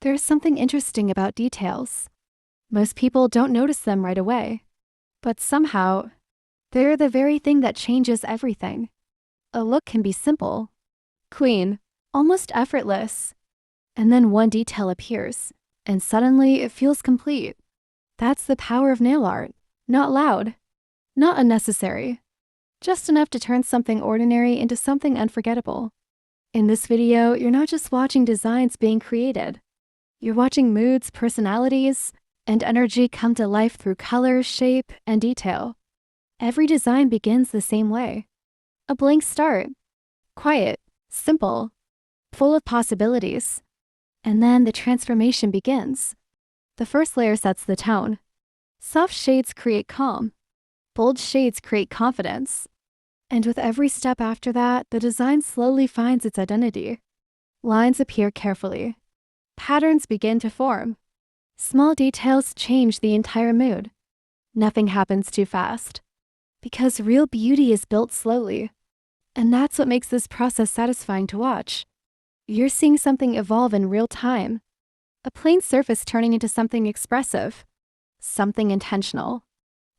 There's something interesting about details. Most people don't notice them right away, but somehow, they're the very thing that changes everything. A look can be simple, clean, almost effortless, and then one detail appears, and suddenly it feels complete. That's the power of nail art. Not loud, not unnecessary, just enough to turn something ordinary into something unforgettable. In this video, you're not just watching designs being created. You're watching moods, personalities, and energy come to life through color, shape, and detail. Every design begins the same way. A blank start. Quiet, simple, full of possibilities. And then the transformation begins. The first layer sets the tone. Soft shades create calm. Bold shades create confidence. And with every step after that, the design slowly finds its identity. Lines appear carefully. Patterns begin to form. Small details change the entire mood. Nothing happens too fast. Because real beauty is built slowly. And that's what makes this process satisfying to watch. You're seeing something evolve in real time. A plain surface turning into something expressive. Something intentional.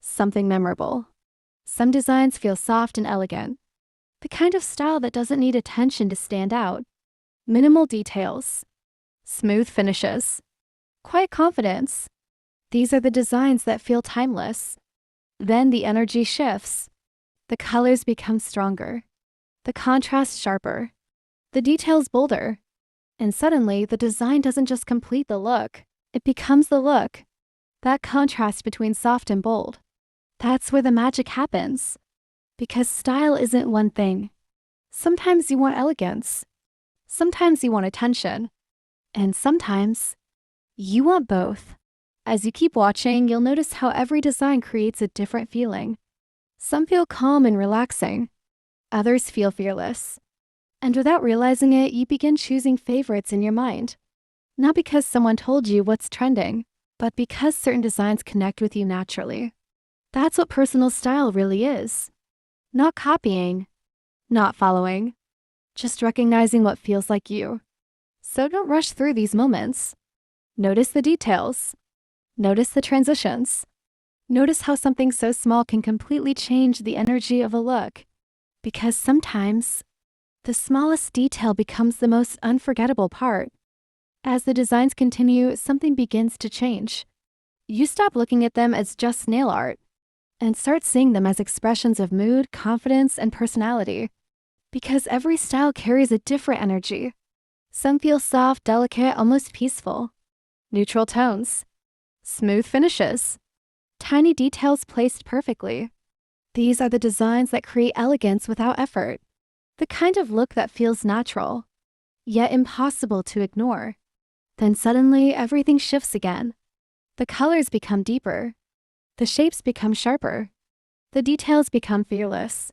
Something memorable. Some designs feel soft and elegant. The kind of style that doesn't need attention to stand out. Minimal details. Smooth finishes. Quiet confidence. These are the designs that feel timeless. Then the energy shifts. The colors become stronger. The contrast sharper. The details bolder. And suddenly, the design doesn't just complete the look, it becomes the look. That contrast between soft and bold. That's where the magic happens. Because style isn't one thing. Sometimes you want elegance. Sometimes you want attention. And sometimes you want both. As you keep watching, you'll notice how every design creates a different feeling. Some feel calm and relaxing. Others feel fearless. And without realizing it, you begin choosing favorites in your mind. Not because someone told you what's trending, but because certain designs connect with you naturally. That's what personal style really is. Not copying, not following, just recognizing what feels like you. So don't rush through these moments. Notice the details. Notice the transitions. Notice how something so small can completely change the energy of a look. Because sometimes, the smallest detail becomes the most unforgettable part. As the designs continue, something begins to change. You stop looking at them as just nail art and start seeing them as expressions of mood, confidence, and personality. Because every style carries a different energy. Some feel soft, delicate, almost peaceful. Neutral tones. Smooth finishes. Tiny details placed perfectly. These are the designs that create elegance without effort. The kind of look that feels natural, yet impossible to ignore. Then suddenly, everything shifts again. The colors become deeper. The shapes become sharper. The details become fearless.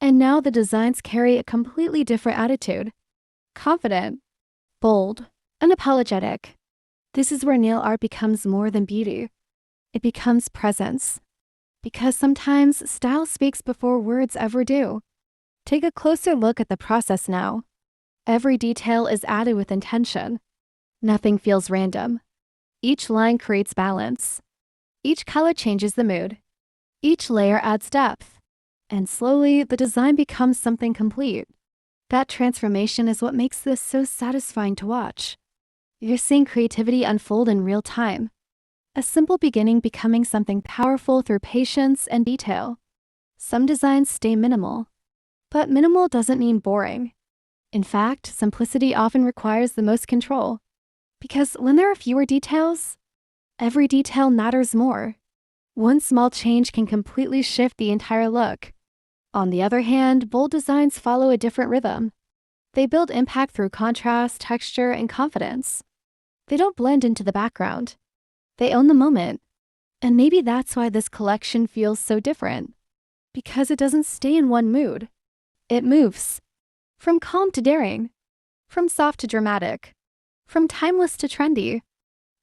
And now the designs carry a completely different attitude. Confident, bold, unapologetic. This is where nail art becomes more than beauty. It becomes presence. Because sometimes style speaks before words ever do. Take a closer look at the process now. Every detail is added with intention. Nothing feels random. Each line creates balance. Each color changes the mood. Each layer adds depth. And slowly, the design becomes something complete. That transformation is what makes this so satisfying to watch. You're seeing creativity unfold in real time. A simple beginning becoming something powerful through patience and detail. Some designs stay minimal. But minimal doesn't mean boring. In fact, simplicity often requires the most control. Because when there are fewer details, every detail matters more. One small change can completely shift the entire look. On the other hand, bold designs follow a different rhythm. They build impact through contrast, texture, and confidence. They don't blend into the background. They own the moment. And maybe that's why this collection feels so different. Because it doesn't stay in one mood. It moves. From calm to daring. From soft to dramatic. From timeless to trendy.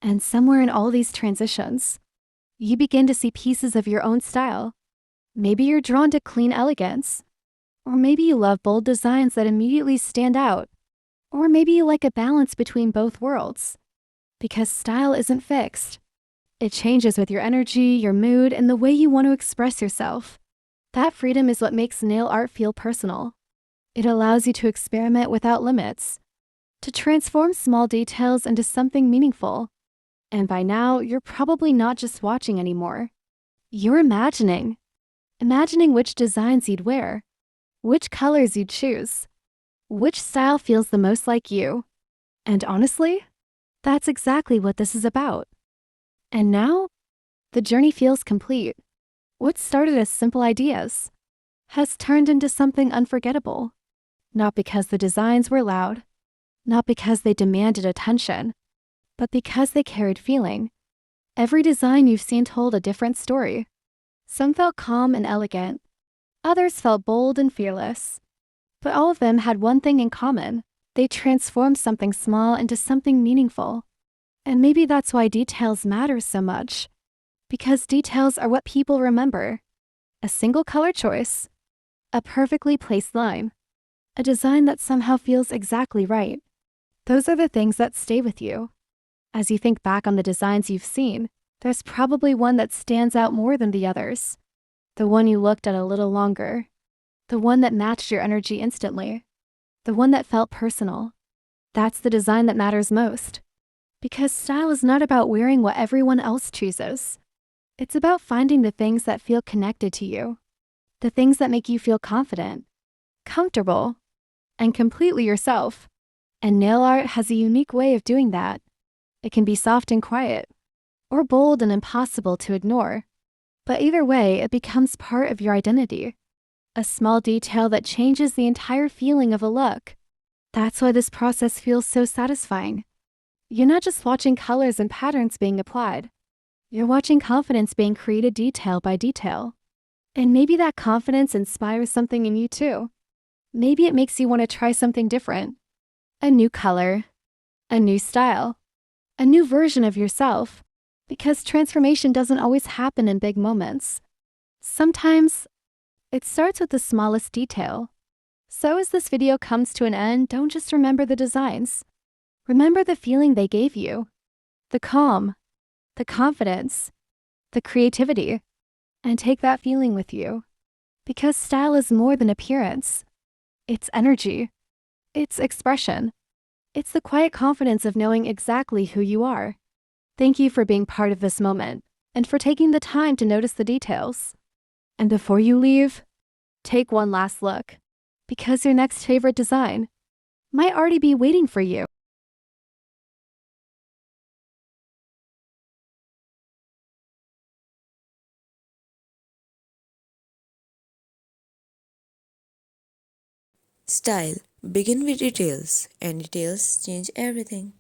And somewhere in all these transitions, you begin to see pieces of your own style. Maybe you're drawn to clean elegance. Or maybe you love bold designs that immediately stand out. Or maybe you like a balance between both worlds. Because style isn't fixed. It changes with your energy, your mood, and the way you want to express yourself. That freedom is what makes nail art feel personal. It allows you to experiment without limits, to transform small details into something meaningful. And by now, you're probably not just watching anymore. You're imagining. Imagining which designs you'd wear, which colors you'd choose, which style feels the most like you. And honestly, that's exactly what this is about. And now, the journey feels complete. What started as simple ideas has turned into something unforgettable. Not because the designs were loud, not because they demanded attention, but because they carried feeling. Every design you've seen told a different story. Some felt calm and elegant, others felt bold and fearless. But all of them had one thing in common. They transformed something small into something meaningful. And maybe that's why details matter so much. Because details are what people remember. A single color choice, a perfectly placed line, a design that somehow feels exactly right. Those are the things that stay with you. As you think back on the designs you've seen, there's probably one that stands out more than the others. The one you looked at a little longer. The one that matched your energy instantly. The one that felt personal. That's the design that matters most. Because style is not about wearing what everyone else chooses. It's about finding the things that feel connected to you. The things that make you feel confident, comfortable, and completely yourself. And nail art has a unique way of doing that. It can be soft and quiet, or bold and impossible to ignore. But either way, it becomes part of your identity. A small detail that changes the entire feeling of a look. That's why this process feels so satisfying. You're not just watching colors and patterns being applied. You're watching confidence being created detail by detail. And maybe that confidence inspires something in you too. Maybe it makes you want to try something different. A new color, a new style, a new version of yourself. Because transformation doesn't always happen in big moments. Sometimes it starts with the smallest detail. So as this video comes to an end, don't just remember the designs. Remember the feeling they gave you. The calm, the confidence, the creativity. And take that feeling with you. Because style is more than appearance. It's energy. It's expression. It's the quiet confidence of knowing exactly who you are. Thank you for being part of this moment and for taking the time to notice the details. And before you leave, take one last look, because your next favorite design might already be waiting for you. Style. Begin with details, and details change everything.